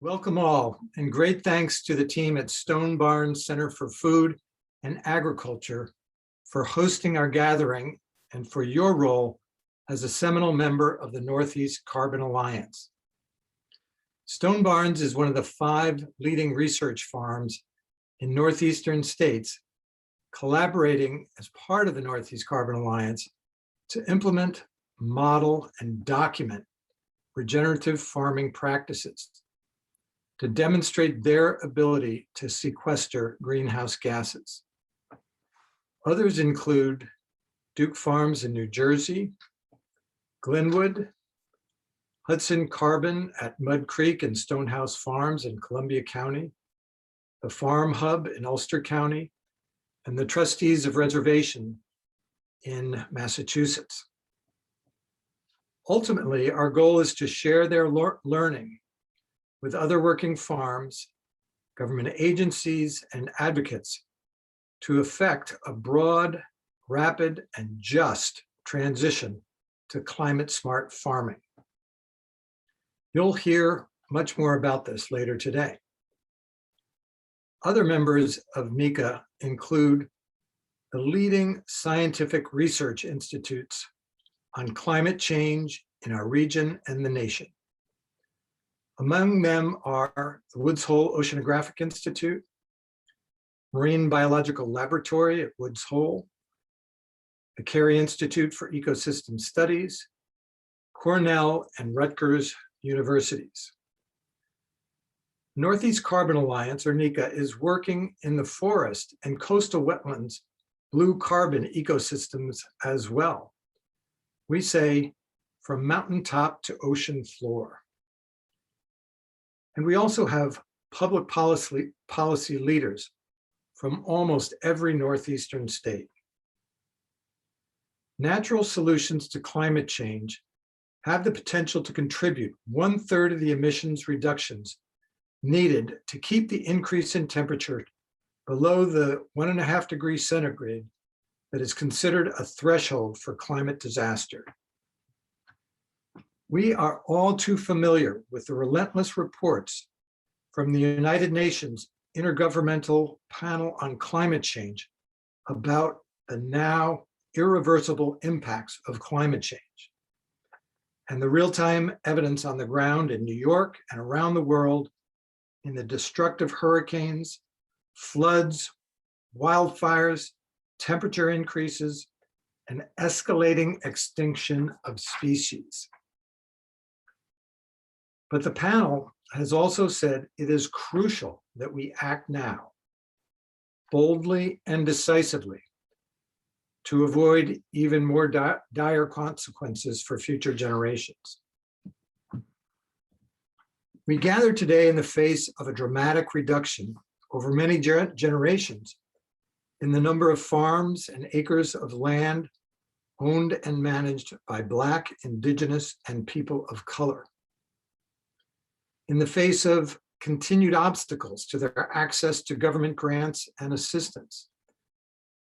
Welcome all, and great thanks to the team at Stone Barns Center for Food and Agriculture for hosting our gathering and for your role as a seminal member of the Northeast Carbon Alliance. Stone Barns is one of the 5 leading research farms in northeastern states, collaborating as part of the Northeast Carbon Alliance to implement, model, and document regenerative farming practices to demonstrate their ability to sequester greenhouse gases. Others include Duke Farms in New Jersey, Glenwood, Hudson Carbon at Mud Creek and Stonehouse Farms in Columbia County, the Farm Hub in Ulster County, and the Trustees of Reservation in Massachusetts. Ultimately, our goal is to share their learning with other working farms, government agencies, and advocates to effect a broad, rapid, and just transition to climate-smart farming. You'll hear much more about this later today. Other members of NECA include the leading scientific research institutes on climate change in our region and the nation. Among them are the Woods Hole Oceanographic Institute, Marine Biological Laboratory at Woods Hole, the Carey Institute for Ecosystem Studies, Cornell and Rutgers universities. Northeast Carbon Alliance, or NECA, is working in the forest and coastal wetlands blue carbon ecosystems as well. We say from mountaintop to ocean floor. And we also have public policy leaders from almost every northeastern state. Natural solutions to climate change have the potential to contribute 1/3 of the emissions reductions needed to keep the increase in temperature below the 1.5 degrees centigrade that is considered a threshold for climate disaster. We are all too familiar with the relentless reports from the United Nations Intergovernmental Panel on Climate Change about the now irreversible impacts of climate change, and the real-time evidence on the ground in New York and around the world in the destructive hurricanes, floods, wildfires, temperature increases, and escalating extinction of species. But the panel has also said it is crucial that we act now, boldly and decisively, to avoid even more dire consequences for future generations. We gather today in the face of a dramatic reduction over many generations in the number of farms and acres of land owned and managed by Black, Indigenous, and people of color. In the face of continued obstacles to their access to government grants and assistance,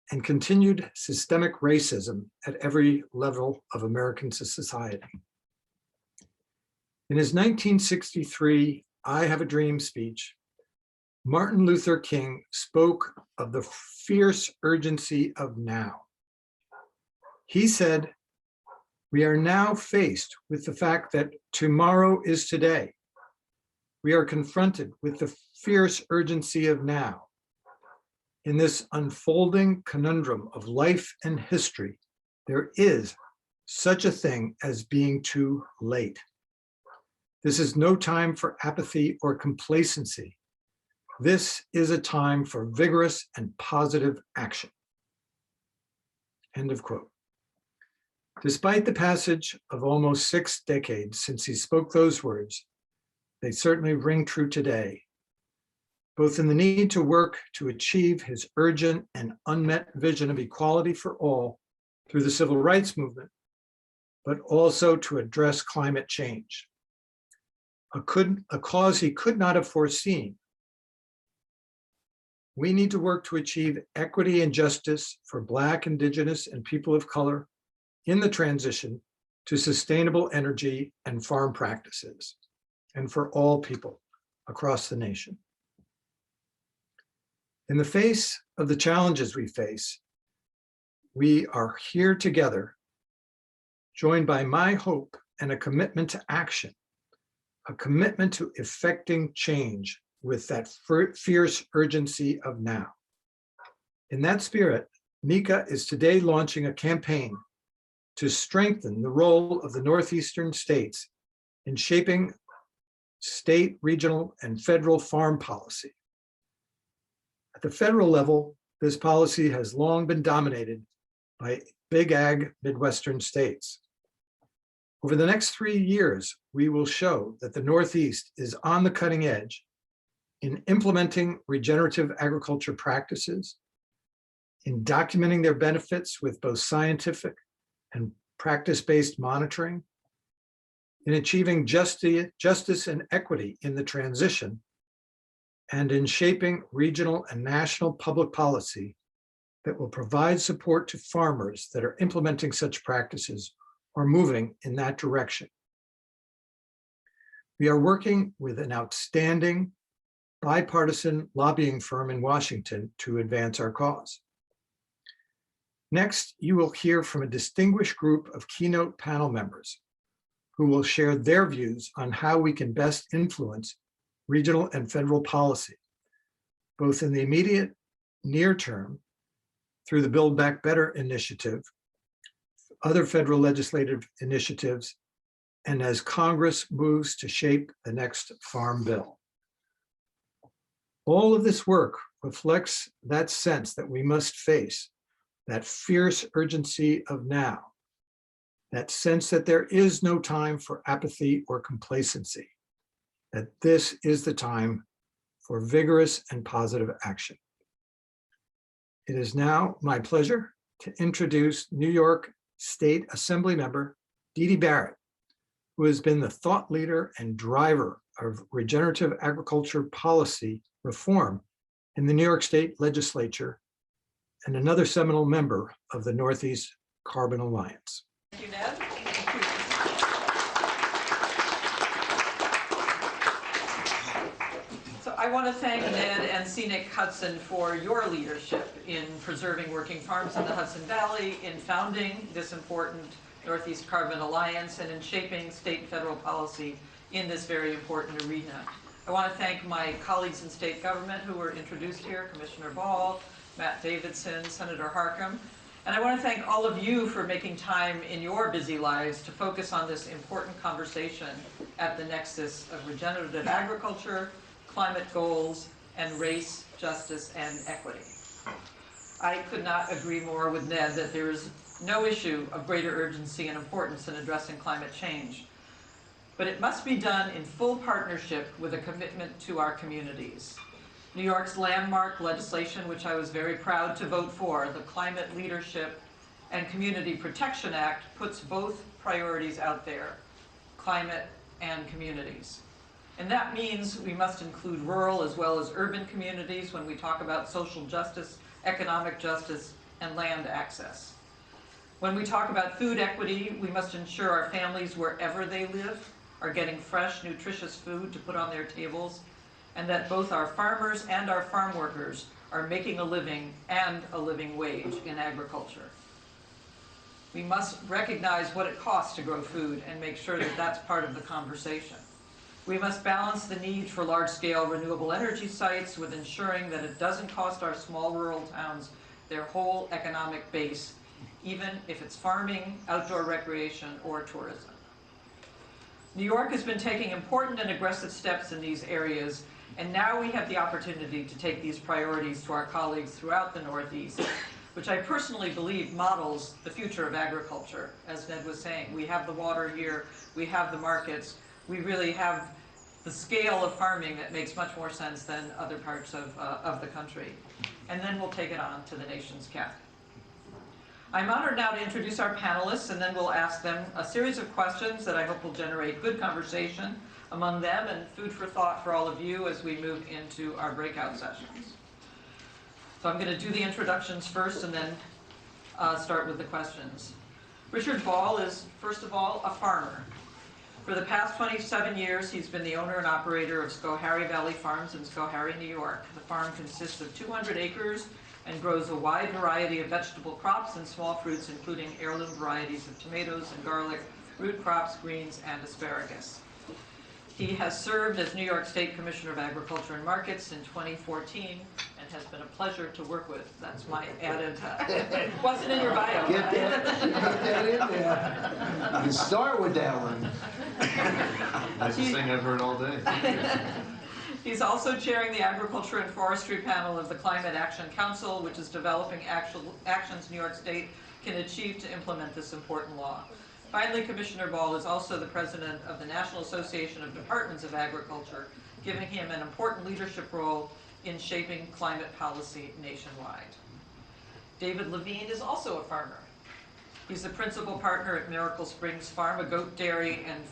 and continued systemic racism at every level of American society. In his 1963 I Have a Dream speech, Martin Luther King spoke of the fierce urgency of now. He said, "We are now faced with the fact that tomorrow is today. We are confronted with the fierce urgency of now. In this unfolding conundrum of life and history, there is such a thing as being too late. This is no time for apathy or complacency. This is a time for vigorous and positive action." End of quote. Despite the passage of almost 6 decades since he spoke those words, they certainly ring true today, both in the need to work to achieve his urgent and unmet vision of equality for all through the civil rights movement, but also to address climate change, a cause he could not have foreseen. We need to work to achieve equity and justice for Black, Indigenous, and people of color in the transition to sustainable energy and farm practices, and for all people. across the nation. In the face of the challenges we face, we are here together, joined by my hope and a commitment to action, a commitment to effecting change with that fierce urgency of now. In that spirit, NECA is today launching a campaign to strengthen the role of the Northeastern states in shaping state, regional, and federal farm policy. At the federal level, this policy has long been dominated by big ag Midwestern states. Over the next 3 years, we will show that the Northeast is on the cutting edge in implementing regenerative agriculture practices, in documenting their benefits with both scientific and practice-based monitoring, in achieving justice and equity in the transition, and in shaping regional and national public policy that will provide support to farmers that are implementing such practices or moving in that direction. We are working with an outstanding bipartisan lobbying firm in Washington to advance our cause. Next, you will hear from a distinguished group of keynote panel members who will share their views on how we can best influence regional and federal policy, both in the immediate near term through the Build Back Better initiative, other federal legislative initiatives, and as Congress moves to shape the next Farm Bill. All of this work reflects that sense that we must face that fierce urgency of now, that sense that there is no time for apathy or complacency, that this is the time for vigorous and positive action. It is now my pleasure to introduce New York State Assembly member Dee Dee Barrett, who has been the thought leader and driver of regenerative agriculture policy reform in the New York State Legislature and another seminal member of the Northeast Carbon Alliance. Thank you, Ned. So I want to thank Ned and Scenic Hudson for your leadership in preserving working farms in the Hudson Valley, in founding this important Northeast Carbon Alliance, and in shaping state and federal policy in this very important arena. I want to thank my colleagues in state government who were introduced here, Commissioner Ball, Matt Davidson, Senator Harcum. And I want to thank all of you for making time in your busy lives to focus on this important conversation at the nexus of regenerative agriculture, climate goals, and race, justice, and equity. I could not agree more with Ned that there is no issue of greater urgency and importance in addressing climate change. But it must be done in full partnership with a commitment to our communities. New York's landmark legislation, which I was very proud to vote for, the Climate Leadership and Community Protection Act, puts both priorities out there, climate and communities. And that means we must include rural as well as urban communities when we talk about social justice, economic justice, and land access. When we talk about food equity, we must ensure our families, wherever they live, are getting fresh, nutritious food to put on their tables, and that both our farmers and our farm workers are making a living and a living wage in agriculture. We must recognize what it costs to grow food and make sure that that's part of the conversation. We must balance the need for large-scale renewable energy sites with ensuring that it doesn't cost our small rural towns their whole economic base, even if it's farming, outdoor recreation, or tourism. New York has been taking important and aggressive steps in these areas, and now we have the opportunity to take these priorities to our colleagues throughout the Northeast, which I personally believe models the future of agriculture. As Ned was saying, we have the water here, we have the markets, we really have the scale of farming that makes much more sense than other parts of the country. And then we'll take it on to the nation's capital. I'm honored now to introduce our panelists, and then we'll ask them a series of questions that I hope will generate good conversation among them and food for thought for all of you as we move into our breakout sessions. So I'm going to do the introductions first and then start with the questions. Richard Ball is, first of all, a farmer. For the past 27 years, he's been the owner and operator of Schoharie Valley Farms in Schoharie, New York. The farm consists of 200 acres and grows a wide variety of vegetable crops and small fruits, including heirloom varieties of tomatoes and garlic, root crops, greens, and asparagus. He has served as New York State Commissioner of Agriculture and Markets in 2014 and has been a pleasure to work with. That's my added, wasn't in your bio. Get that in there. You start with that one. That's the thing I've heard all day. He's also chairing the Agriculture and Forestry panel of the Climate Action Council, which is developing actions New York State can achieve to implement this important law. Finally, Commissioner Ball is also the president of the National Association of Departments of Agriculture, giving him an important leadership role in shaping climate policy nationwide. David Levine is also a farmer. He's the principal partner at Miracle Springs Farm, a goat dairy and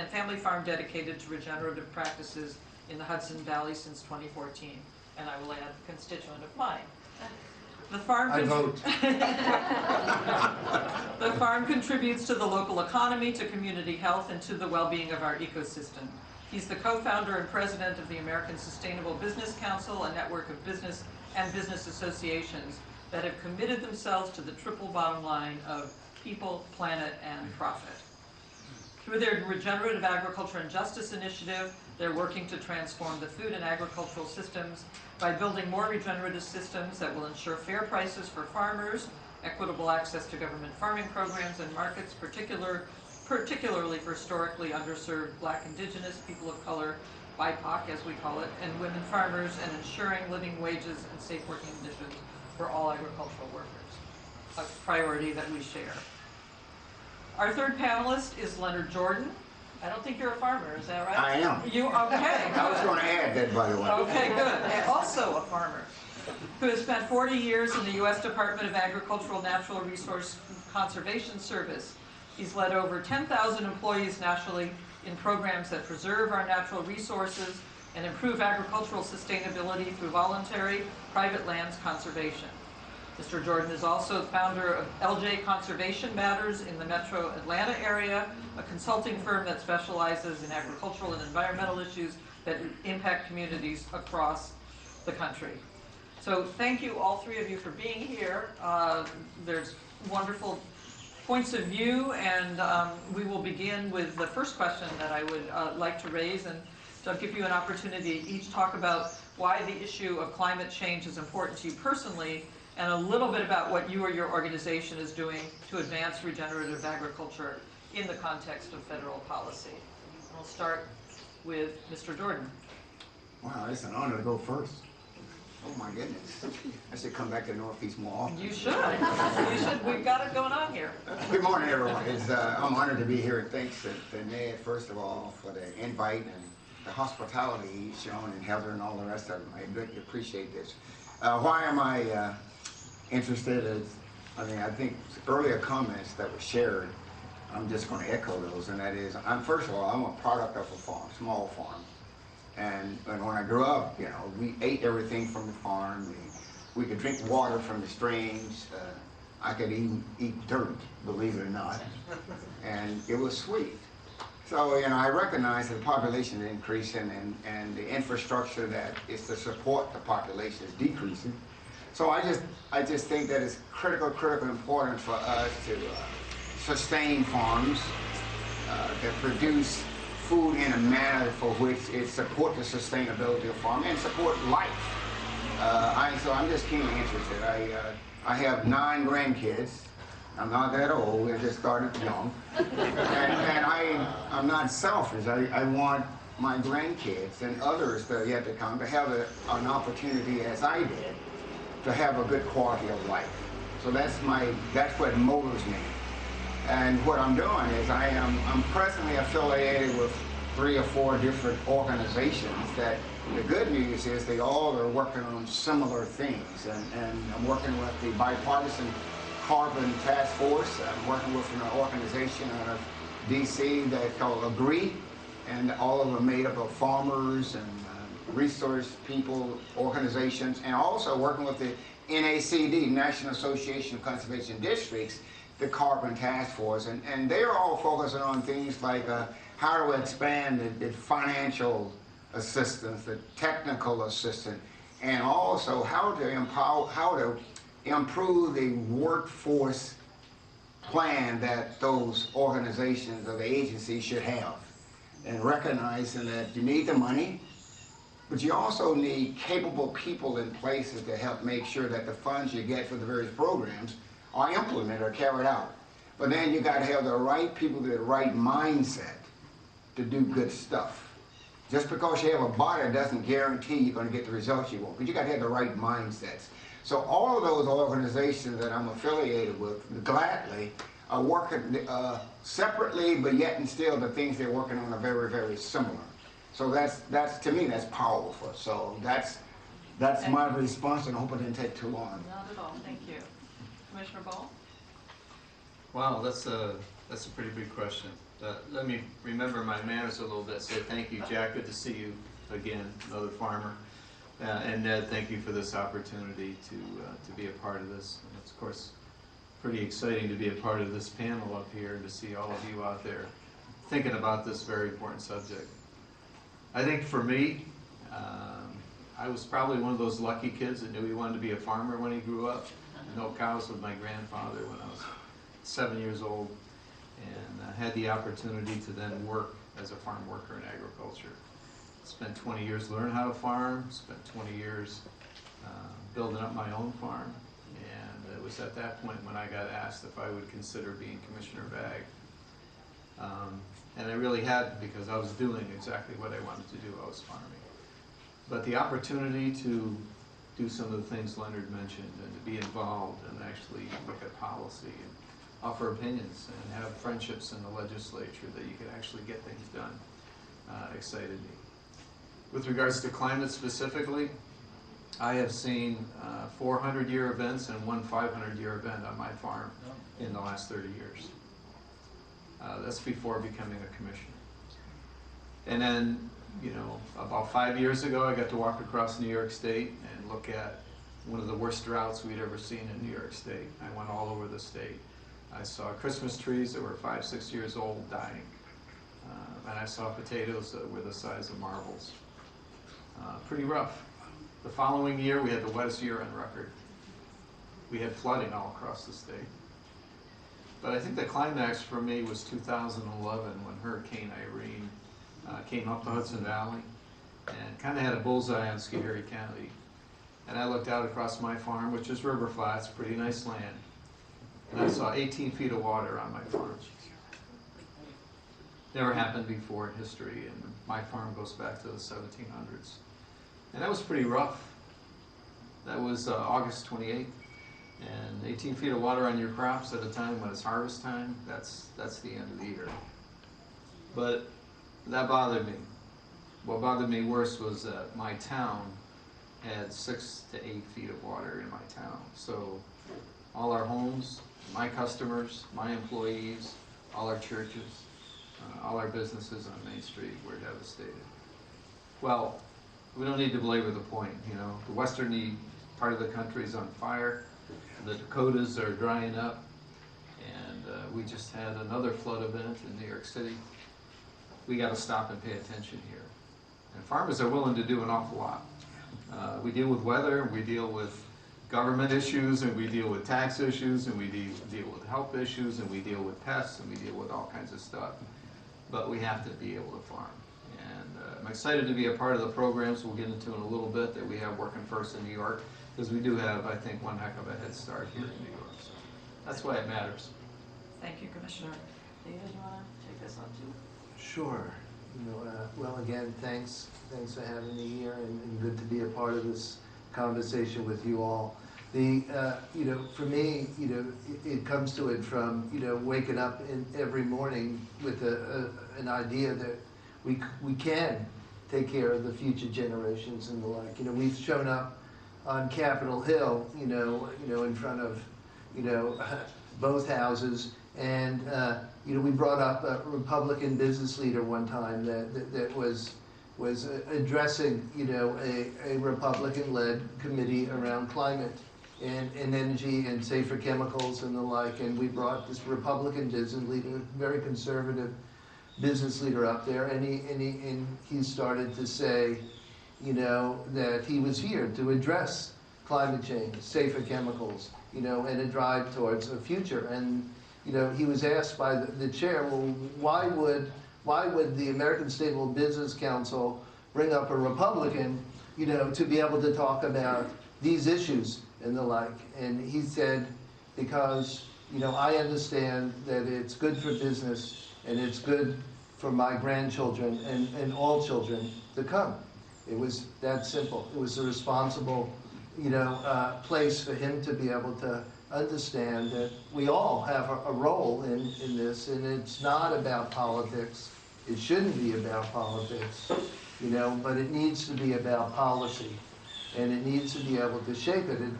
family farm dedicated to regenerative practices in the Hudson Valley since 2014. And I will add a constituent of mine. The farm I vote. The farm contributes to the local economy, to community health, and to the well-being of our ecosystem. He's the co-founder and president of the American Sustainable Business Council, a network of business and business associations that have committed themselves to the triple bottom line of people, planet, and profit. Through their Regenerative Agriculture and Justice Initiative, they're working to transform the food and agricultural systems by building more regenerative systems that will ensure fair prices for farmers, equitable access to government farming programs and markets, particularly for historically underserved Black, Indigenous, people of color, BIPOC as we call it, and women farmers, and ensuring living wages and safe working conditions for all agricultural workers, a priority that we share. Our third panelist is Leonard Jordan. I don't think you're a farmer, is that right? I am. You, okay. I was going to add that, by the way. Okay, good. And also a farmer who has spent 40 years in the U.S. Department of Agricultural Natural Resource Conservation Service. He's led over 10,000 employees nationally in programs that preserve our natural resources and improve agricultural sustainability through voluntary private lands conservation. Mr. Jordan is also founder of LJ Conservation Matters in the Metro Atlanta area, a consulting firm that specializes in agricultural and environmental issues that impact communities across the country. So thank you, all three of you, for being here. There's wonderful points of view, and we will begin with the first question that I would like to raise, and so I'll give you an opportunity to each talk about why the issue of climate change is important to you personally, and a little bit about what you or your organization is doing to advance regenerative agriculture in the context of federal policy. And we'll start with Mr. Jordan. Wow, it's an honor to go first. Oh my goodness. I should come back to Northeast more often. You should. You should. We've got it going on here. Good morning, everyone. I'm honored to be here, and thanks to Ned, first of all, for the invite and the hospitality he's shown, and Heather and all the rest of them. I greatly appreciate this. Why am I interested? I think earlier comments that were shared, I'm just going to echo those, and that is, first of all, I'm a product of a farm, small farm. And when I grew up, you know, we ate everything from the farm. We could drink water from the streams. I could even eat dirt, believe it or not. And it was sweet. So, you know, I recognize that the population is increasing, and the infrastructure that is to support the population is decreasing. So I just think that it's critical important for us to sustain farms that produce food in a manner for which it supports the sustainability of farm and support life. So I'm just keenly interested. I have 9 grandkids. I'm not that old. I just started young. and I'm not selfish. I want my grandkids and others that are yet to come to have an opportunity, as I did, to have a good quality of life. So that's what motivates me. And what I'm doing is I'm presently affiliated with 3 or 4 different organizations that the good news is they all are working on similar things. And I'm working with the Bipartisan Carbon Task Force. I'm working with an organization out of DC that's called Agree, and all of them are made up of farmers and resource people, organizations, and also working with the NACD, National Association of Conservation Districts, the Carbon Task Force, and they're all focusing on things like how to expand the financial assistance, the technical assistance, and also how to improve the workforce plan that those organizations or the agencies should have. And recognizing that you need the money, but you also need capable people in places to help make sure that the funds you get for the various programs are implemented or carried out. But then you got to have the right people with the right mindset to do good stuff. Just because you have a body doesn't guarantee you're going to get the results you want, but you got to have the right mindsets. So all of those organizations that I'm affiliated with gladly are working separately, but yet and still the things they're working on are very, very similar. So that's to me, that's powerful. So that's my response, and I hope it didn't take too long. Not at all, thank you. Commissioner Ball? Wow, that's a pretty big question. Let me remember my manners a little bit. Say thank you, Jack. Good to see you again, another farmer. And Ned, thank you for this opportunity to be a part of this. And it's, of course, pretty exciting to be a part of this panel up here and to see all of you out there thinking about this very important subject. I think for me, I was probably one of those lucky kids that knew he wanted to be a farmer when he grew up. Milk cows with my grandfather when I was 7 years old, and had the opportunity to then work as a farm worker in agriculture. Spent 20 years learning how to farm, spent 20 years building up my own farm, and it was at that point when I got asked if I would consider being Commissioner of Ag. And I really had, because I was doing exactly what I wanted to do. I was farming. But the opportunity to do some of the things Leonard mentioned and to be involved and actually look at policy and offer opinions and have friendships in the legislature that you could actually get things done excited me. With regards to climate specifically, I have seen 400-year events and one 500-year event on my farm in the last 30 years. That's before becoming a commissioner. And then, you know, about 5 years ago, I got to walk across New York State and look at one of the worst droughts we'd ever seen in New York State. I went all over the state. I saw Christmas trees that were 5, 6 years old dying. And I saw potatoes that were the size of marbles. Pretty rough. The following year, we had the wettest year on record. We had flooding all across the state. But I think the climax for me was 2011 when Hurricane Irene came up the Hudson Valley and kind of had a bullseye on Schoharie County. And I looked out across my farm, which is river flats, pretty nice land, and I saw 18 feet of water on my farm. Never happened before in history, and my farm goes back to the 1700s. And that was pretty rough. That was August 28th. And 18 feet of water on your crops at a time when it's harvest time, that's the end of the year. But that bothered me. What bothered me worse was that my town had 6 to 8 feet of water in my town. So all our homes, my customers, my employees, all our churches, all our businesses on Main Street were devastated. Well, we don't need to belabor the point, you know. The western part of the country is on fire. The Dakotas are drying up, and we just had another flood event in New York City. We got to stop and pay attention here. And farmers are willing to do an awful lot. We deal with weather, we deal with government issues, and we deal with tax issues, and we deal with health issues, and we deal with pests, and we deal with all kinds of stuff. But we have to be able to farm. And I'm excited to be a part of the programs we'll get into in a little bit that we have working first in New York. Because we do have, I think, one heck of a head start here in New York. So that's why it matters. Thank you, Commissioner. David, you want to take this on too? Sure. You know, well, again, thanks for having me here, and good to be a part of this conversation with you all. You know, for me, you know, it comes to it from, you know, waking up every morning with an idea that we can take care of the future generations and the like. You know, we've shown up on Capitol Hill, you know, in front of, you know, both houses, and you know, we brought up a Republican business leader one time that was addressing, you know, a Republican-led committee around climate and energy and safer chemicals and the like, and we brought this Republican business leader, very conservative business leader up there, and he started to say, you know, that he was here to address climate change, safer chemicals, you know, and a drive towards a future. And you know, he was asked by the chair, well, why would the American Sustainable Business Council bring up a Republican, you know, to be able to talk about these issues and the like? And he said, because, you know, I understand that it's good for business and it's good for my grandchildren and all children to come. It was that simple. It was a responsible, you know, place for him to be able to understand that we all have a role in this, and it's not about politics. It shouldn't be about politics, you know, but it needs to be about policy, and it needs to be able to shape it. And,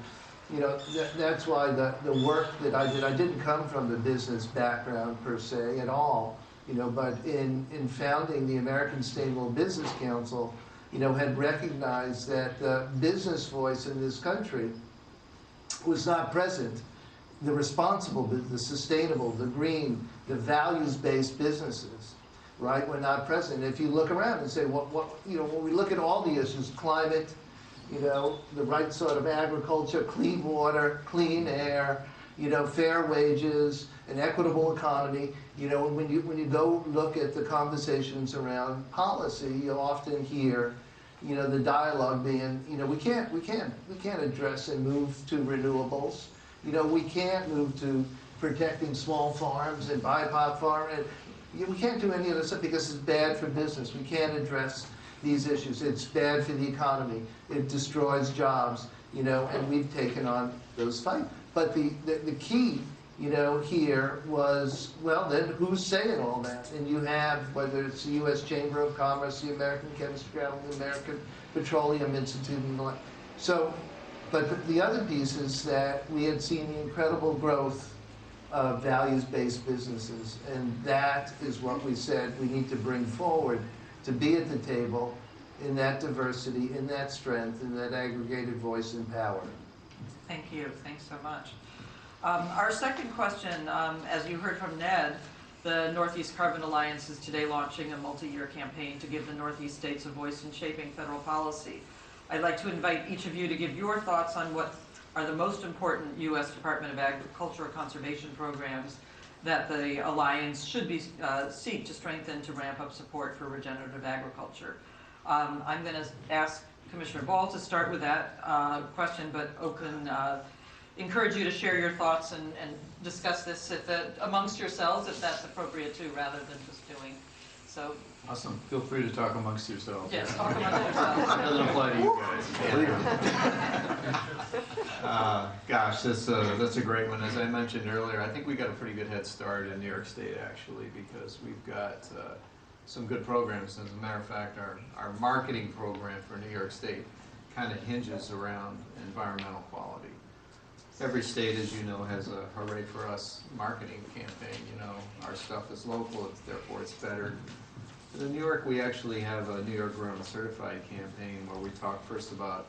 you know, that's why the work that I didn't come from the business background per se at all, you know, but in founding the American Sustainable Business Council, you know, had recognized that the business voice in this country was not present. The responsible, the sustainable, the green, the values-based businesses, right, were not present. If you look around and say, what, you know, when we look at all the issues, climate, you know, the right sort of agriculture, clean water, clean air, you know, fair wages, an equitable economy, you know, when you go look at the conversations around policy, you'll often hear, you know, the dialogue being, you know, we can't address and move to renewables. You know, we can't move to protecting small farms and BIPOC farm. And we can't do any of this stuff because it's bad for business. We can't address these issues. It's bad for the economy. It destroys jobs, you know, and we've taken on those fights. But the key, you know, here was, well, then who's saying all that? And you have, whether it's the U.S. Chamber of Commerce, the American Chemistry Council, the American Petroleum Institute, and the like. So, but the other piece is that we had seen the incredible growth of values-based businesses, and that is what we said we need to bring forward to be at the table in that diversity, in that strength, in that aggregated voice and power. Thank you. Thanks so much. Our second question, as you heard from Ned, the Northeast Carbon Alliance is today launching a multi-year campaign to give the Northeast states a voice in shaping federal policy. I'd like to invite each of you to give your thoughts on what are the most important U.S. Department of Agriculture conservation programs that the Alliance should be seek to strengthen to ramp up support for regenerative agriculture. I'm going to ask Commissioner Ball to start with that question, but encourage you to share your thoughts and discuss this amongst yourselves, if that's appropriate too, rather than just doing so. Awesome. Feel free to talk amongst yourselves. Yes, talk amongst yourselves. That doesn't apply to you guys. Gosh, that's a great one. As I mentioned earlier, I think we got a pretty good head start in New York State, actually, because we've got some good programs. As a matter of fact, our marketing program for New York State kind of hinges around environmental quality. Every state, as you know, has a Hooray for Us marketing campaign. You know, our stuff is local, therefore it's better. In New York, we actually have a New York Grown Certified campaign where we talk first about,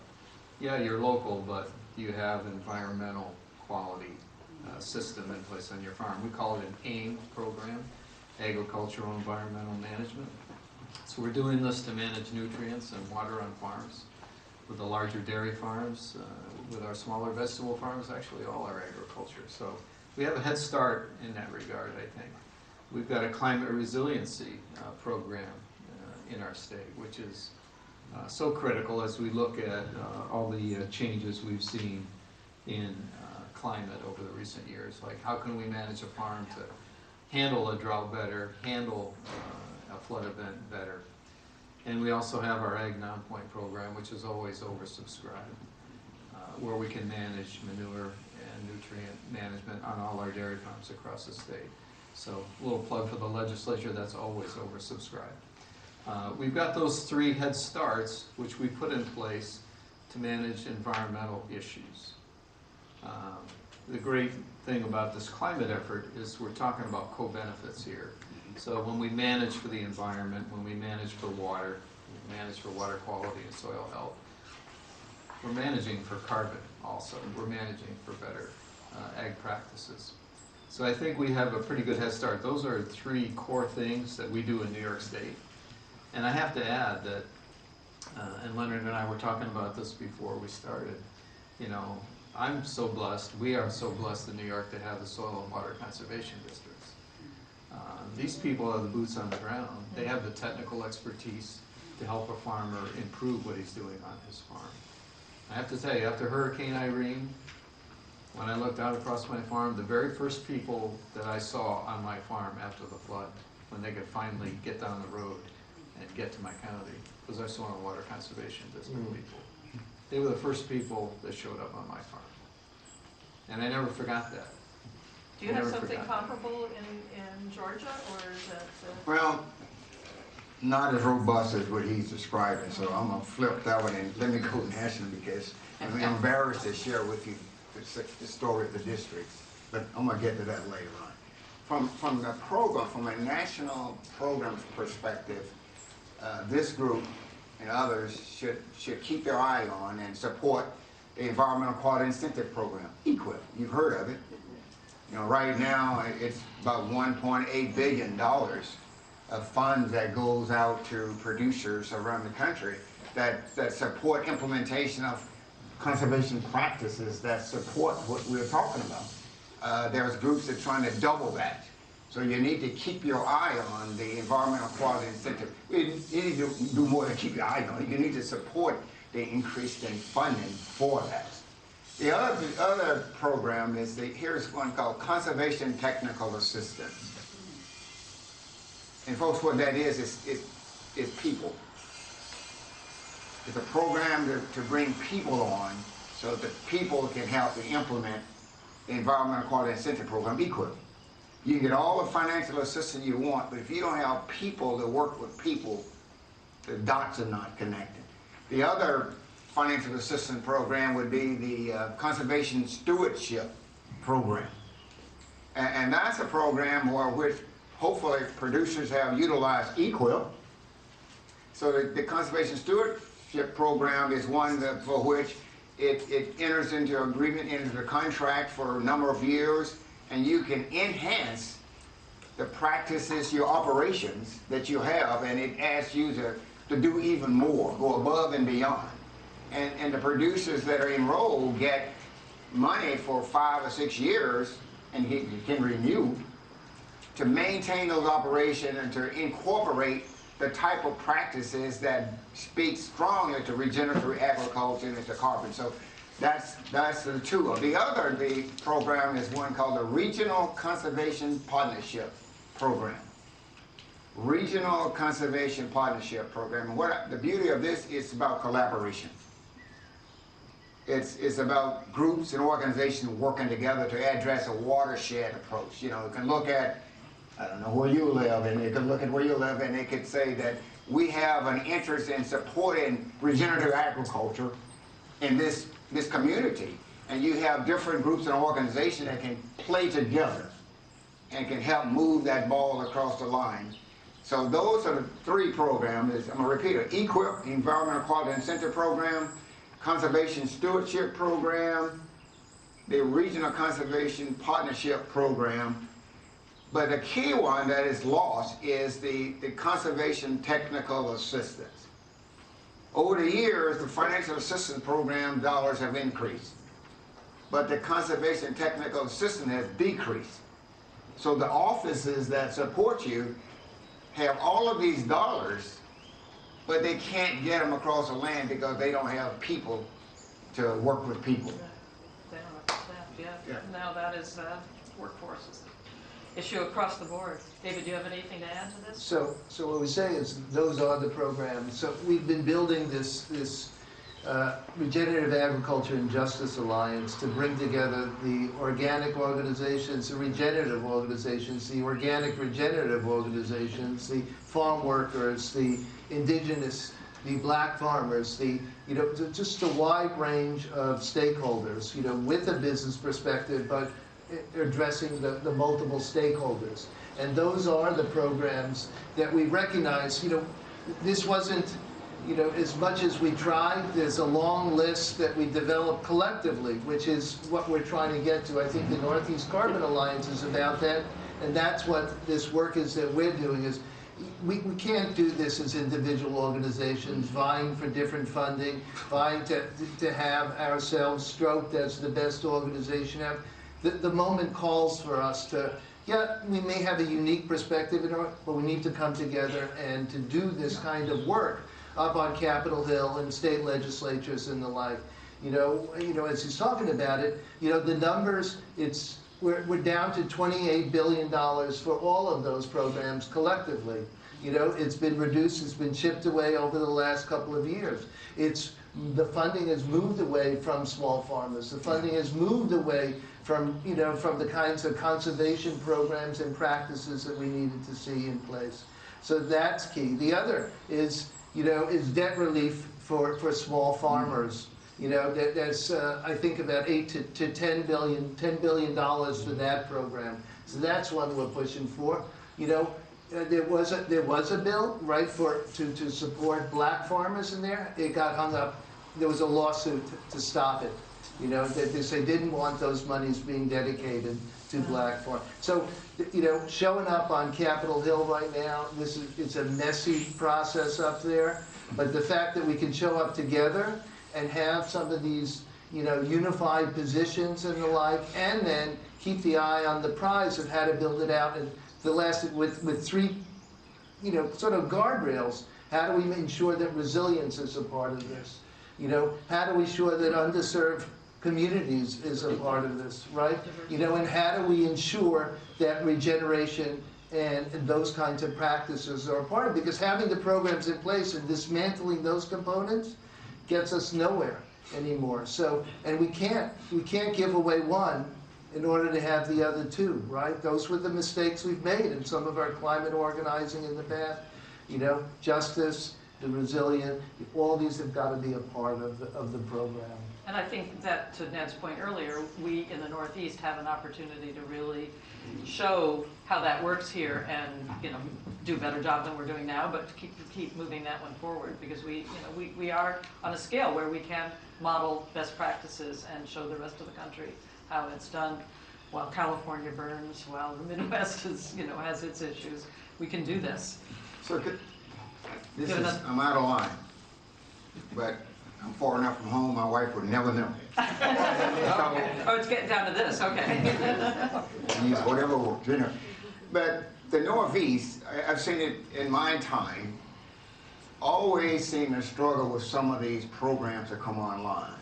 yeah, you're local, but you have environmental quality system in place on your farm. We call it an AIM program, Agricultural Environmental Management. So we're doing this to manage nutrients and water on farms. With the larger dairy farms, with our smaller vegetable farms, actually all our agriculture. So we have a head start in that regard, I think. We've got a climate resiliency program in our state, which is so critical as we look at all the changes we've seen in climate over the recent years. Like, how can we manage a farm to handle a drought better, handle a flood event better? And we also have our Ag Non-Point program, which is always oversubscribed, where we can manage manure and nutrient management on all our dairy farms across the state. So a little plug for the legislature, that's always oversubscribed. We've got those three head starts, which we put in place to manage environmental issues. The great thing about this climate effort is we're talking about co-benefits here. So when we manage for the environment, when we manage for water, we manage for water quality and soil health, we're managing for carbon also. We're managing for better ag practices. So I think we have a pretty good head start. Those are 3 core things that we do in New York State. And I have to add that, and Leonard and I were talking about this before we started, you know, I'm so blessed, we are so blessed in New York to have the soil and water conservation districts. These people are the boots on the ground. They have the technical expertise to help a farmer improve what he's doing on his farm. I have to tell you, after Hurricane Irene, when I looked out across my farm, the very first people that I saw on my farm after the flood, when they could finally get down the road and get to my county, was our soil and water conservation district people. They were the first people that showed up on my farm. And I never forgot that. Do you have something comparable in Georgia, or is that? Well, not as robust as what he's describing, so I'm gonna flip that one and let me go national because I'm embarrassed to share with you the story of the districts, but I'm gonna get to that later on. From the program, from a national program perspective, this group and others should keep their eye on and support the Environmental Quality Incentive Program, EQIP. You've heard of it. You know, right now it's about $1.8 billion of funds that goes out to producers around the country that support implementation of conservation practices that support what we're talking about. There's groups that are trying to double that. So you need to keep your eye on the Environmental Quality Incentive. You need to do more than keep your eye on it. You need to support the increase in funding for that. The other program is here's one called Conservation Technical Assistance. And folks, what that is people. It's a program to bring people on so that people can help to implement the Environmental Quality Incentive Program, EQIP. You can get all the financial assistance you want, but if you don't have people to work with people, the dots are not connected. The other financial assistance program would be the Conservation Stewardship Program. And that's a program which hopefully producers have utilized EQIP. So the Conservation Stewardship Program is one for which it enters into agreement, enters a contract for a number of years, and you can enhance the practices, your operations that you have, and it asks you to do even more, go above and beyond. And the producers that are enrolled get money for 5 or 6 years, and you can renew, to maintain those operations and to incorporate the type of practices that speak strongly to regenerative agriculture and to carbon. So that's the two. The other program is one called the Regional Conservation Partnership Program. Regional Conservation Partnership Program. And the beauty of this is about collaboration. It's about groups and organizations working together to address a watershed approach. You know, you can look at, I don't know where you live, and you can look at where you live, and they could say that we have an interest in supporting regenerative agriculture in this community. And you have different groups and organizations that can play together and can help move that ball across the line. So those are the 3 programs. I'm going to repeat it. EQIP, Environmental Quality Incentive Program, Conservation Stewardship Program, the Regional Conservation Partnership Program. But the key one that is lost is the Conservation Technical Assistance. Over the years, the financial assistance program dollars have increased, but the Conservation Technical Assistance has decreased. So the offices that support you have all of these dollars, but they can't get them across the land because they don't have people to work with people. They don't have staff, yeah. Now that is workforce is the issue across the board. David, do you have anything to add to this? So what we say is those are the programs. So we've been building this Regenerative Agriculture and Justice Alliance to bring together the organic organizations, the regenerative organizations, the organic regenerative organizations, the farm workers, the indigenous, the black farmers, just a wide range of stakeholders, with a business perspective, but addressing the multiple stakeholders. And those are the programs that we recognize. This wasn't you know, as much as we try, there's a long list that we develop collectively, which is what we're trying to get to. I think the Northeast Carbon Alliance is about that, and that's what this work is that we're doing. Is we can't do this as individual organizations vying for different funding, vying to have ourselves stroked as the best organization out. The moment calls for us to, yeah, we may have a unique perspective, but we need to come together and to do this kind of work up on Capitol Hill and state legislatures and the like. You know, as he's talking about it, you know, the numbers, we're down to $28 billion for all of those programs collectively. You know, it's been reduced, it's been chipped away over the last couple of years. The funding has moved away from small farmers. The funding has moved away from, you know, from the kinds of conservation programs and practices that we needed to see in place. So that's key. The other is, you know, is debt relief for small farmers. You know, there's, I think, about $8 to $10 billion for that program. So that's one we're pushing for. You know, there was a bill, right, to support black farmers in there. It got hung up. There was a lawsuit to stop it. You know, they didn't want those monies being dedicated to black farmers. So, you know, showing up on Capitol Hill right now, it's a messy process up there. But the fact that we can show up together and have some of these, you know, unified positions and the like, and then keep the eye on the prize of how to build it out, and with three, you know, sort of guardrails. How do we ensure that resilience is a part of this? You know, how do we ensure that underserved communities is a part of this, right? You know, and how do we ensure that regeneration and those kinds of practices are a part of it? Because having the programs in place and dismantling those components gets us nowhere anymore. So, and we can't give away one in order to have the other two, right? Those were the mistakes we've made in some of our climate organizing in the past. You know, justice, the resilient, all these have got to be a part of the program. And I think that, to Ned's point earlier, we in the Northeast have an opportunity to really show how that works here and, you know, do a better job than we're doing now, but to keep moving that one forward, because we are on a scale where we can model best practices and show the rest of the country how it's done. While California burns, while the Midwest is, you know, has its issues, we can do this. So I'm out of line, but I'm far enough from home, my wife would never know. Oh, it's getting down to this, okay. Use whatever works, you know. But the Northeast, I've seen it in my time, always seem to struggle with some of these programs that come online.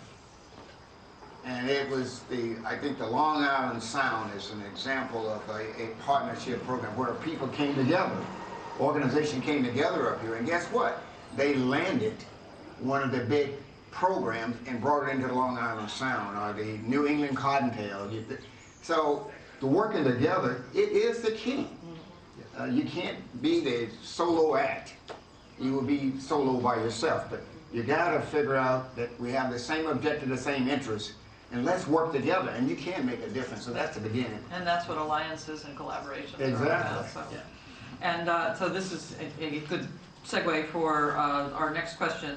And it was I think the Long Island Sound is an example of a partnership program where people came together, organization came together up here, and guess what? They landed one of the big programs and brought it into the Long Island Sound, or the New England Cottontail. So the working together, it is the key. You can't be the solo act. You will be solo by yourself, but you got to figure out that we have the same objective, the same interests, and let's work together, and you can make a difference. So that's the beginning. And that's what alliances and collaborations exactly. are about. So. Yeah. And so this is a good segue for our next question,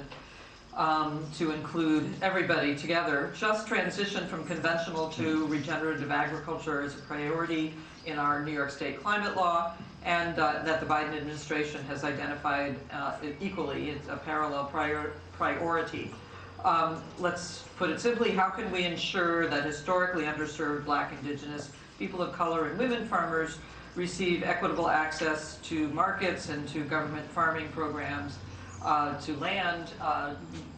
to include everybody together. Just transition from conventional to regenerative agriculture is a priority in our New York State climate law, and that the Biden administration has identified equally. It's a parallel priority. Let's put it simply, how can we ensure that historically underserved Black, Indigenous, people of color, and women farmers receive equitable access to markets and to government farming programs, to land?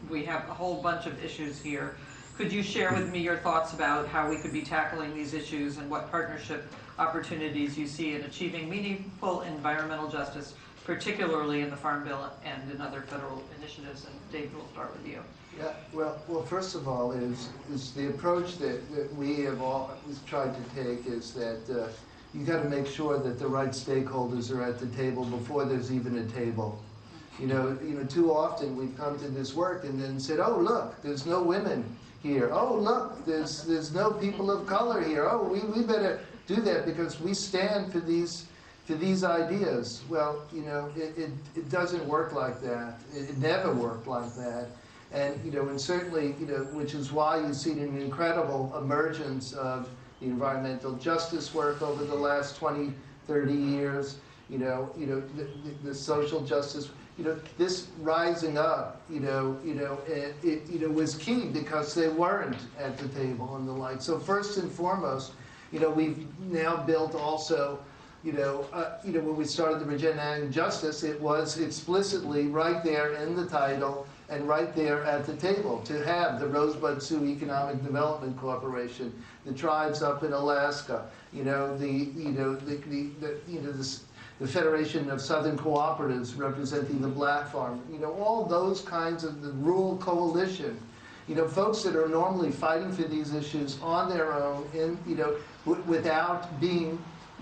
We have a whole bunch of issues here. Could you share with me your thoughts about how we could be tackling these issues and what partnership opportunities you see in achieving meaningful environmental justice, particularly in the Farm Bill and in other federal initiatives? And Dave, we'll start with you. Yeah, well, first of all, is the approach that we have always tried to take is that you got to make sure that the right stakeholders are at the table before there's even a table. You know, too often we've come to this work and then said, oh, look, there's no women here. Oh, look, there's no people of color here. Oh, we better do that because we stand for these to these ideas. Well, you know, it doesn't work like that. It never worked like that. And, you know, and certainly, you know, which is why you've seen an incredible emergence of the environmental justice work over the last 20, 30 years, you know, the social justice, you know, this rising up, it was key because they weren't at the table and the like. So first and foremost, you know, we've now built also, when we started the Regenerating Justice, it was explicitly right there in the title and right there at the table to have the Rosebud Sioux Economic Development Corporation, the tribes up in Alaska, the Federation of Southern Cooperatives representing the black farm, all those kinds of the rural coalition, folks that are normally fighting for these issues on their own, without being,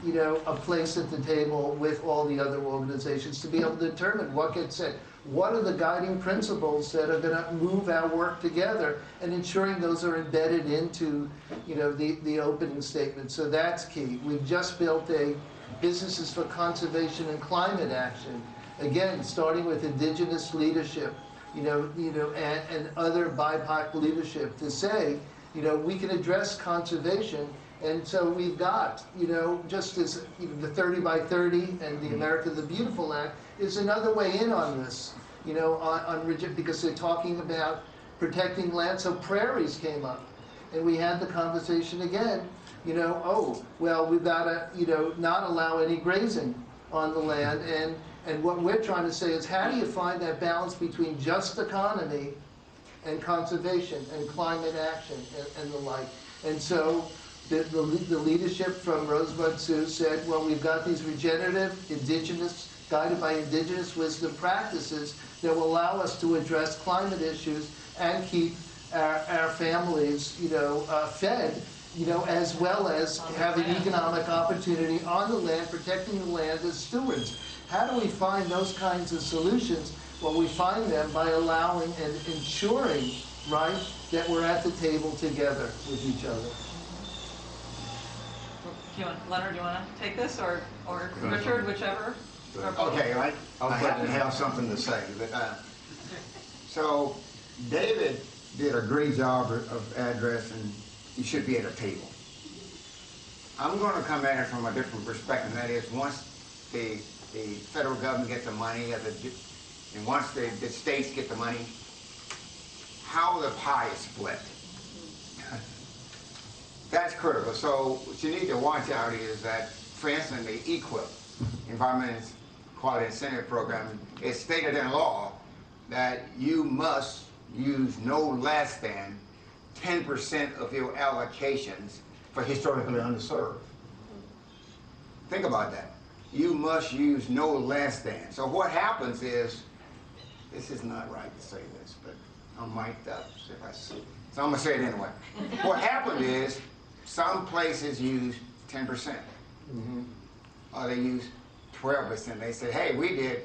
a place at the table with all the other organizations to be able to determine what gets said. What are the guiding principles that are going to move our work together, and ensuring those are embedded into, the opening statement. So that's key. We've just built a Businesses for Conservation and Climate Action, again, starting with indigenous leadership, and other BIPOC leadership to say, we can address conservation. And so we've got, just as the 30 by 30 and the America the Beautiful Act is another way in on this, because they're talking about protecting land. So prairies came up, and we had the conversation again, oh, well, we've got to, not allow any grazing on the land. And what we're trying to say is, how do you find that balance between just economy and conservation and climate action and the like? And so the leadership from Rosebud Sioux said, well, we've got these regenerative, guided by indigenous wisdom practices that will allow us to address climate issues and keep our families, fed, as well as having economic opportunity on the land, protecting the land as stewards. How do we find those kinds of solutions? Well, we find them by allowing and ensuring, right, that we're at the table together with each other. Leonard, do you want to take this, or Richard, whichever? Okay, I have to have something to say. But, so David did a great job of addressing you should be at a table. I'm going to come at it from a different perspective. That is, once the federal government gets the money, and once the states get the money, how the pie is split. That's critical. So what you need to watch out is that, for instance, the EQIP, Environmental Quality Incentive Program, is stated in law that you must use no less than 10% of your allocations for historically underserved. Think about that. You must use no less than. So what happens is, this is not right to say this, but I'm mic'd up if I see it. So I'm going to say it anyway. What happened is, some places use 10%. Or they use 12%. They say, hey, we did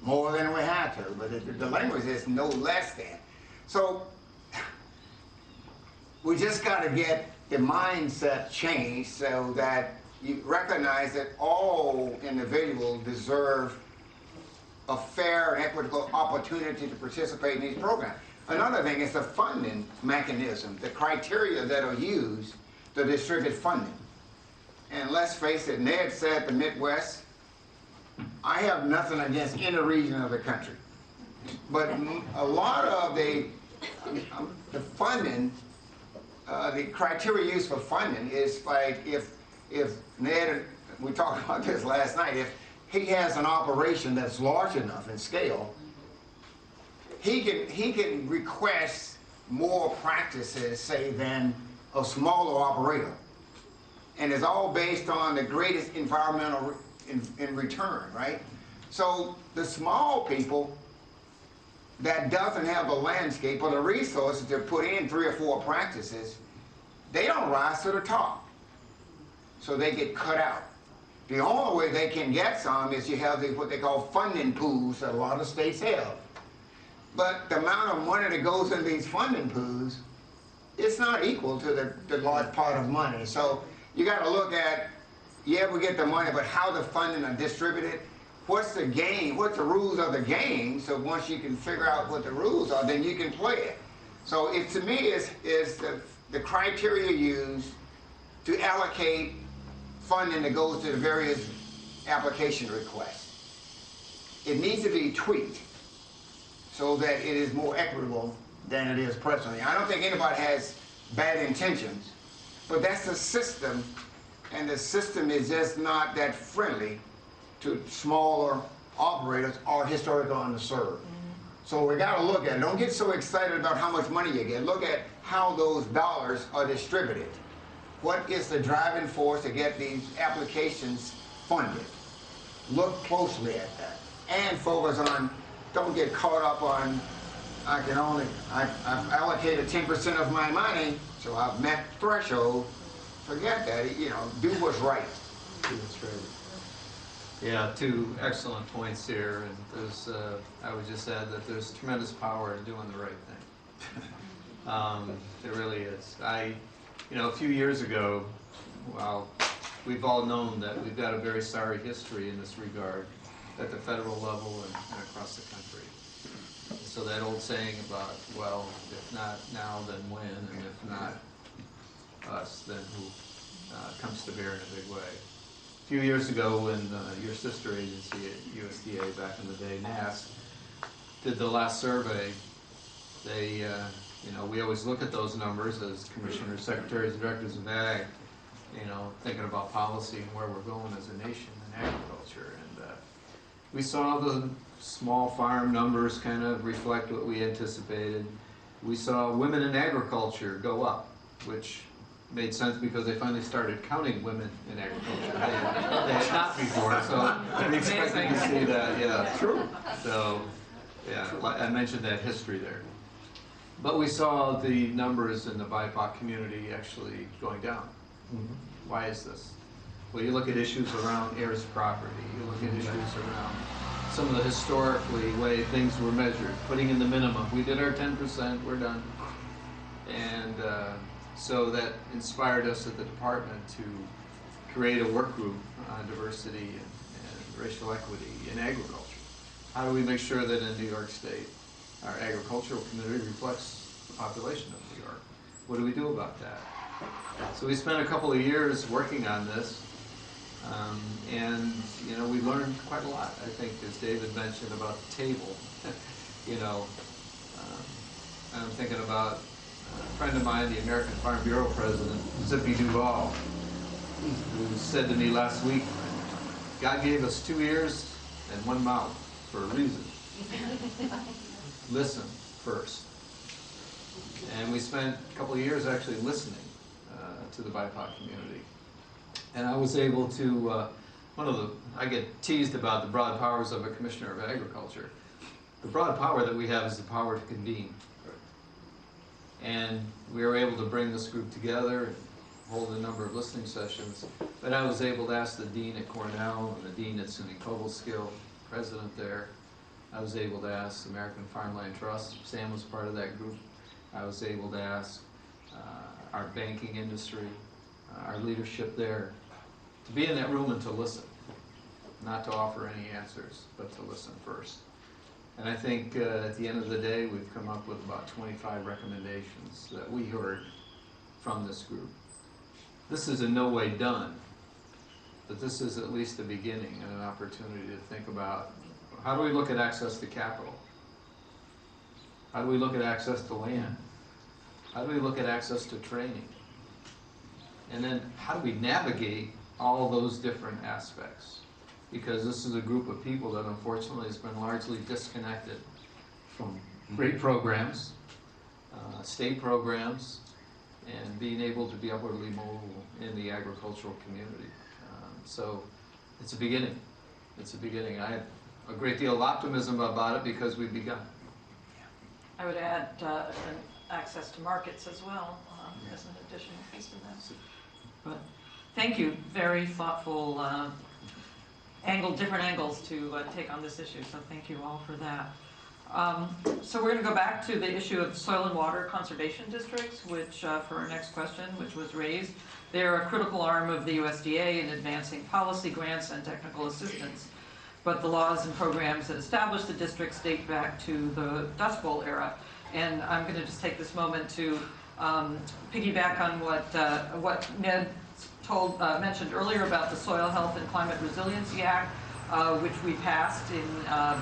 more than we had to, but the language is no less than. So we just got to get the mindset changed so that you recognize that all individuals deserve a fair and equitable opportunity to participate in these programs. Another thing is the funding mechanism, the criteria that are used to distribute funding. And let's face it, Ned said the Midwest, I have nothing against any region of the country. But a lot of the funding, the criteria used for funding is like if Ned, we talked about this last night, if he has an operation that's large enough in scale, he can request more practices, say, than a smaller operator. And it's all based on the greatest environmental in return, right? So the small people that doesn't have the landscape or the resources to put in 3 or 4 practices, they don't rise to the top. So they get cut out. The only way they can get some is you have what they call funding pools that a lot of states have. But the amount of money that goes in these funding pools, it's not equal to the large pot of money. So you got to look at yeah, we get the money, but how the funding are distributed, what's the game, what's the rules of the game, so once you can figure out what the rules are, then you can play it. So it, to me, is the criteria used to allocate funding that goes to the various application requests. It needs to be tweaked so that it is more equitable than it is presently. I don't think anybody has bad intentions, but that's the system, and the system is just not that friendly to smaller operators or historically underserved. So we got to look at it. Don't get so excited about how much money you get. Look at how those dollars are distributed. What is the driving force to get these applications funded? Look closely at that. And focus on, don't get caught up on, I've allocated 10% of my money, so I've met threshold. Forget that, you know, do what's right. Do what's right. Yeah, two excellent points here, and there's, I would just add that there's tremendous power in doing the right thing. There really is. You know, a few years ago, well, we've all known that we've got a very sorry history in this regard at the federal level and across the country. So that old saying about, well, if not now, then when, and if not us, then who comes to bear in a big way. A few years ago, when your sister agency at USDA back in the day, NASS, did the last survey, they, you know, we always look at those numbers as commissioners, secretaries, directors of ag, you know, thinking about policy and where we're going as a nation in agriculture. And we saw the small farm numbers kind of reflect what we anticipated. We saw women in agriculture go up, which made sense because they finally started counting women in agriculture. They had not before, so we expected to see that, yeah. True. So, yeah, I mentioned that history there. But we saw the numbers in the BIPOC community actually going down. Mhm. Why is this? Well, you look at issues around heirs property, you look at issues around some of the historically way things were measured, putting in the minimum. We did our 10%, we're done. And so that inspired us at the department to create a work group on diversity and racial equity in agriculture. How do we make sure that in New York State, our agricultural community reflects the population of New York? What do we do about that? So we spent a couple of years working on this, and you know, we learned quite a lot. I think, as David mentioned about the table, you know, I'm thinking about a friend of mine, the American Farm Bureau president, Zippy Duvall, who said to me last week, God gave us 2 ears and 1 mouth for a reason. Listen first. And we spent a couple of years actually listening to the BIPOC community. And I was able to, I get teased about the broad powers of a commissioner of agriculture. The broad power that we have is the power to convene. And we were able to bring this group together and hold a number of listening sessions. But I was able to ask the dean at Cornell and the dean at SUNY Cobleskill, president there. I was able to ask American Farmland Trust. Sam was part of that group. I was able to ask our banking industry, our leadership there, to be in that room and to listen, not to offer any answers, but to listen first. And I think at the end of the day, we've come up with about 25 recommendations that we heard from this group. This is in no way done, but this is at least the beginning and an opportunity to think about, how do we look at access to capital? How do we look at access to land? How do we look at access to training? And then how do we navigate all those different aspects? Because this is a group of people that unfortunately has been largely disconnected from great programs, state programs, and being able to be upwardly mobile in the agricultural community. So it's a beginning. It's a beginning. I have a great deal of optimism about it because we've begun. I would add access to markets as well as an additional piece of that. But thank you. Very thoughtful, different angles to take on this issue. So thank you all for that. So we're going to go back to the issue of soil and water conservation districts, which for our next question, which was raised. They're a critical arm of the USDA in advancing policy grants and technical assistance. But the laws and programs that establish the districts date back to the Dust Bowl era. And I'm going to just take this moment to piggyback on what Ned mentioned earlier about the Soil Health and Climate Resiliency Act, which we passed in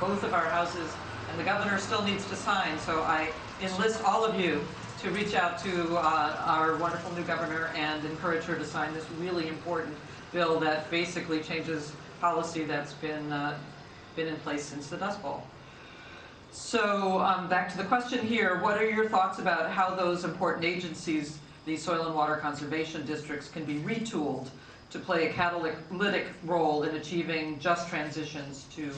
both of our houses, and the governor still needs to sign. So I enlist all of you to reach out to our wonderful new governor and encourage her to sign this really important bill that basically changes policy that's been in place since the Dust Bowl. So back to the question here, what are your thoughts about how those important agencies, these soil and water conservation districts, can be retooled to play a catalytic role in achieving just transitions to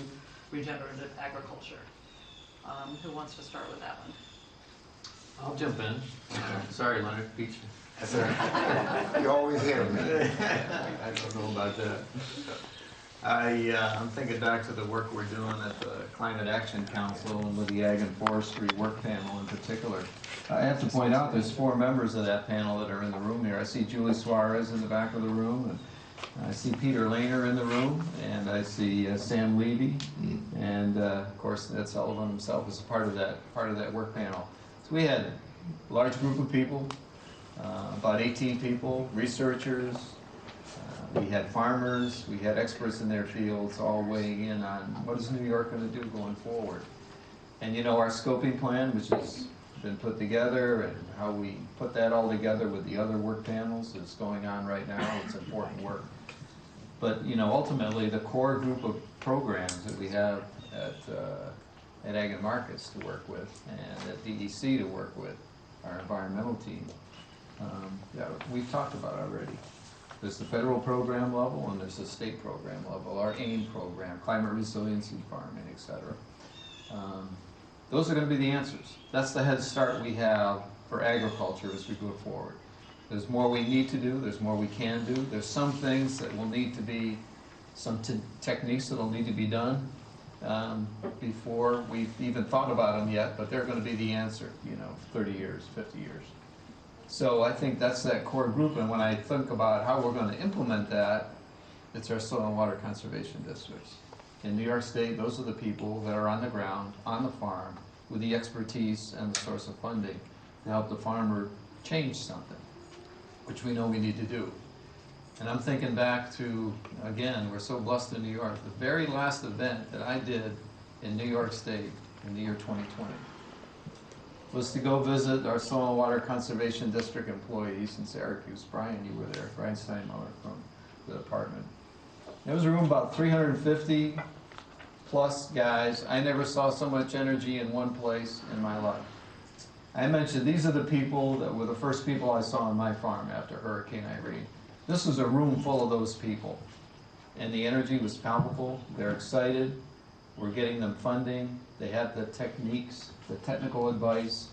regenerative agriculture? Who wants to start with that one? I'll jump in. Sorry, Leonard, beat you. Yes, sir. You always hear me. I don't know about that. I'm thinking back to the work we're doing at the Climate Action Council and with the Ag and Forestry Work Panel in particular. I have to point out there's 4 members of that panel that are in the room here. I see Julie Suarez in the back of the room, and I see Peter Lehner in the room, and I see Sam Levy, and of course Ned Sullivan himself is a part of that work panel. So we had a large group of people, about 18 people, researchers. We had farmers, we had experts in their fields all weighing in on what is New York going to do going forward. And you know, our scoping plan, which has been put together, and how we put that all together with the other work panels is going on right now. It's important work. But you know, ultimately the core group of programs that we have at Ag and Markets to work with and at DEC to work with, our environmental team, that we've talked about already. There's the federal program level and there's the state program level, our AIM program, climate resiliency farming, etc. Those are going to be the answers. That's the head start we have for agriculture as we go forward. There's more we need to do, there's more we can do. There's some things that will need to be, some techniques that will need to be done before we've even thought about them yet, but they're going to be the answer, you know, 30 years, 50 years. So I think that's that core group, and when I think about how we're going to implement that, it's our soil and water conservation districts. In New York State, those are the people that are on the ground, on the farm, with the expertise and the source of funding to help the farmer change something, which we know we need to do. And I'm thinking back to, again, we're so blessed in New York, the very last event that I did in New York State in the year 2020. Was to go visit our soil and water conservation district employees in Syracuse. Brian, you were there, Brian Steinmiller from the department. There was a room about 350 plus guys. I never saw so much energy in one place in my life. I mentioned these are the people that were the first people I saw on my farm after Hurricane Irene. This was a room full of those people. And the energy was palpable. They're excited. We're getting them funding. They have the techniques, the technical advice.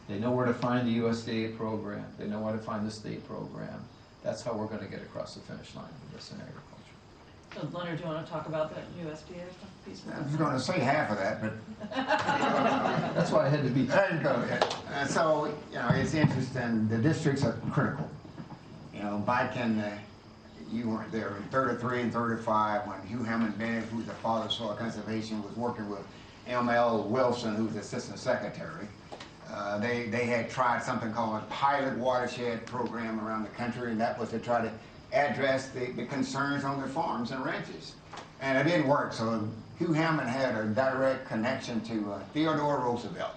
They know where to find the USDA program. They know where to find the state program. That's how we're going to get across the finish line with this in agriculture. So Leonard, do you want to talk about that USDA piece? I was going to say half of that, but That's why I had to be. there you go. So, you know, it's interesting. The districts are critical. You know, back in, you weren't there, in 33 and 35, when Hugh Hammond Bennett, who's the father of soil conservation, was working with M.L. Wilson, who's the assistant secretary. They had tried something called a pilot watershed program around the country, and that was to try to address the concerns on the farms and ranches. And it didn't work, so Hugh Hammond had a direct connection to Theodore Roosevelt.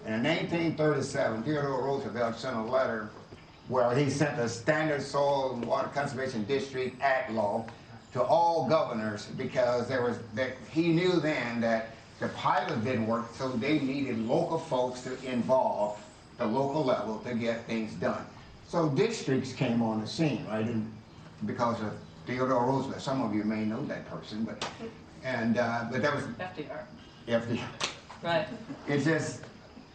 And in 1937, Theodore Roosevelt sent a letter where he sent the Standard Soil and Water Conservation District Act law to all governors, because he knew then that the pilot didn't work, so they needed local folks to involve the local level to get things done. So districts came on the scene, right? And because of Theodore Roosevelt, some of you may know that person, but that was FDR. Right. It's just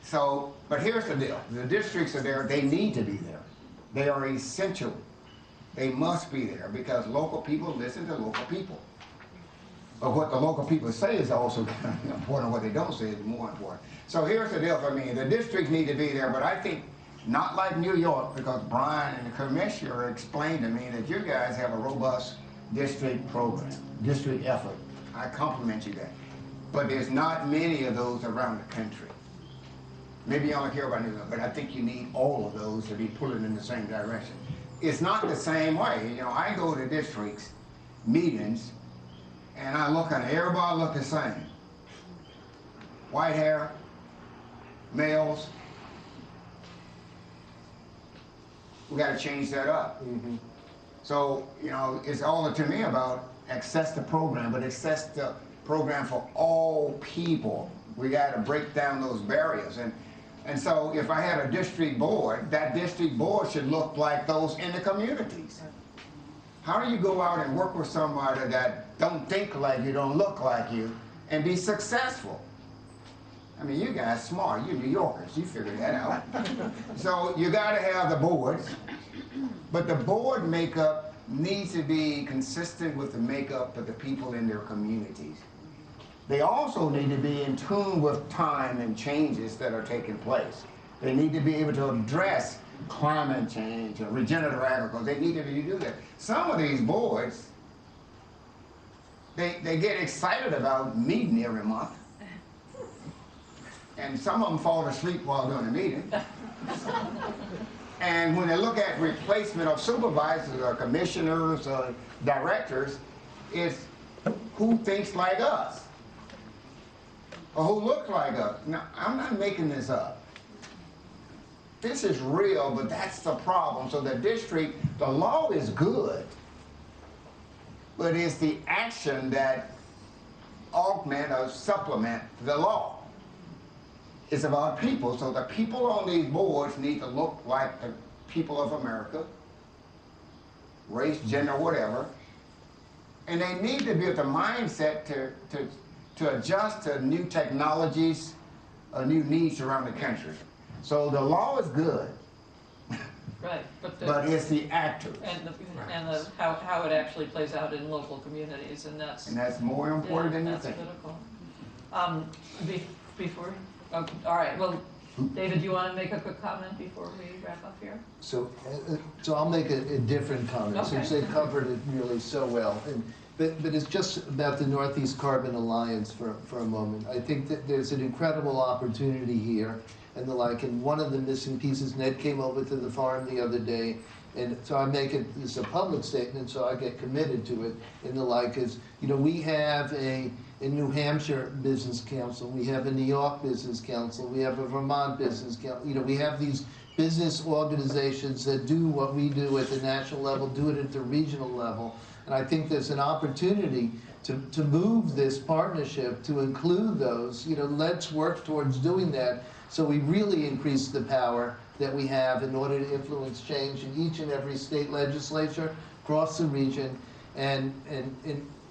so. But here's the deal: the districts are there; they need to be there. They are essential. They must be there because local people listen to local people. But what the local people say is also important. What they don't say is more important. So here's the deal for me. The districts need to be there, but I think not like New York, because Brian and the commissioner explained to me that you guys have a robust district program, district effort. I compliment you that. But there's not many of those around the country. Maybe you only care about New York, but I think you need all of those to be pulling in the same direction. It's not the same way. You know, I go to districts, meetings, and I look and everybody look the same. White hair, males. We got to change that up. Mm-hmm. So, you know, it's all to me about access the program, but access the program for all people. We got to break down those barriers. And so if I had a district board, that district board should look like those in the communities. How do you go out and work with somebody that don't think like you, don't look like you, and be successful? I mean, you guys smart, you New Yorkers, you figured that out. So you got to have the boards, but the board makeup needs to be consistent with the makeup of the people in their communities. They also need to be in tune with time and changes that are taking place. They need to be able to address climate change or regenerative agriculture. They need to do that. Some of these boards, they get excited about meeting every month. And some of them fall asleep while doing the meeting. And when they look at replacement of supervisors or commissioners or directors, it's who thinks like us or who looks like us. Now, I'm not making this up. This is real, but that's the problem. So the district, the law is good, but it's the action that augment or supplement the law. It's about people, so the people on these boards need to look like the people of America, race, gender, whatever, and they need to be with the mindset to adjust to new technologies or new needs around the country. So the law is good, Right, but it's the actors. How it actually plays out in local communities, and that's more important than you that's think. critical. Before, okay, all right. Well, David, do you want to make a quick comment before we wrap up here? So I'll make a different comment, Okay. since they covered it really so well. But it's just about the Northeast Carbon Alliance for a moment. I think that there's an incredible opportunity here and the like, and one of the missing pieces, Ned came over to the farm the other day, and so I make it as a public statement, so I get committed to it, and the like is, you know, we have a New Hampshire Business Council, we have a New York Business Council, we have a Vermont Business Council, you know, we have these business organizations that do what we do at the national level, do it at the regional level, and I think there's an opportunity to move this partnership to include those. You know, let's work towards doing that so we really increase the power that we have in order to influence change in each and every state legislature across the region, and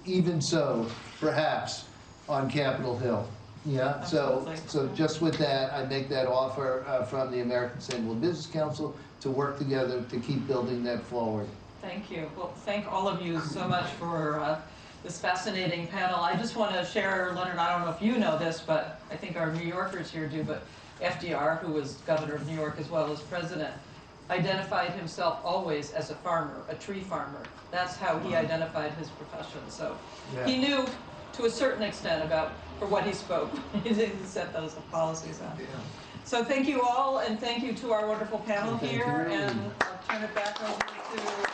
even so, perhaps on Capitol Hill. Yeah. So just with that, I make that offer from the American Sustainable Business Council to work together to keep building that forward. Thank you. Well, thank all of you so much for this fascinating panel. I just want to share, Leonard, I don't know if you know this, but I think our New Yorkers here do, but FDR, who was governor of New York as well as president, identified himself always as a farmer, a tree farmer. That's how he identified his profession. So Yeah. he knew to a certain extent about for what he spoke. He didn't set those policies out. Yeah. So thank you all, and thank you to our wonderful panel Thank here, you. and I'll turn it back over to